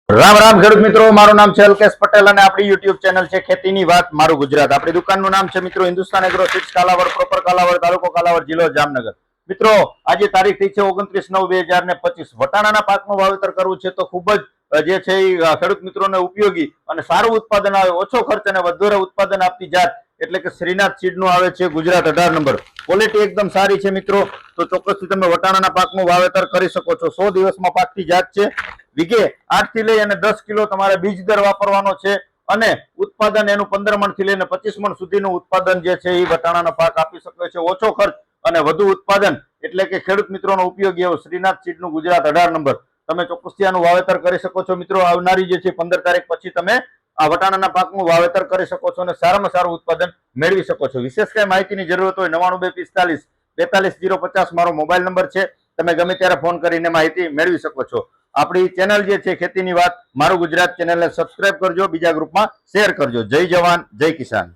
રામ રામ ખેડૂત મિત્રો, મારું નામ છે અલ્કેશ પટેલ અને આપણી યુટ્યુબ ચેનલ છે ખેતીની વાત મારું ગુજરાત. આપણી દુકાનનું નામ છે મિત્રો Hindustan agro seeds, Kalavad, proper Kalavad, તાલુકો કાલાવડ, જિલ્લો જામનગર. મિત્રો આજે તારીખ થઈ છે 29/9/2025. વટાણાના પાકનું વાવેતર કરવું છે તો ખૂબ જ જે છે એ ખેડૂત મિત્રોને ઉપયોગી અને સારું ઉત્પાદન આવે, ઓછો ખર્ચ અને વધારે ઉત્પાદન આપતી જાત એટલે કે શ્રીનાથ સીડ નું આવે છે ગુજરાત 18 નંબર. ક્વોલિટી એકદમ સારી છે મિત્રો, તો ચોક્કસથી તમે વટાણાના પાકનું વાવેતર કરી શકો છો. 100 દિવસમાં પાકતી જાત છે. વીઘે 8 થી લઈ અને 10 કિલો તમારે બીજ દર વાપરવાનો છે અને ઉત્પાદન એનું 15 મણ થી લઈને 25 મણ સુધીનું ઉત્પાદન જે છે એ વટાણાનો પાક આપી શકે છે. ઓછો ખર્ચ અને વધુ ઉત્પાદન એટલે કે ખેડૂત મિત્રોનો ઉપયોગી એવો શ્રીનાથ સીડનું ગુજરાત 18 નંબર. તમે ચોક્કસથી આનું વાવેતર કરી શકો છો મિત્રો. આવનારી જે છે 15 તારીખ પછી તમે આ વટાણાના પાકનું વાવેતર કરી શકો છો અને સારામાં સારું ઉત્પાદન મેળવી શકો છો. વિશેષ કઈ માહિતીની જરૂરત હોય 99 245 45050 મારો મોબાઈલ નંબર છે. તમે ગમે ત્યારે ફોન કરીને માહિતી મેળવી શકો છો. આપણી ચેનલ જે છે ખેતીની વાત મારું ગુજરાત ચેનલને સબસ્ક્રાઇબ કરજો, બીજા ગ્રુપમાં શેર કરજો. જય જવાન જય કિસાન.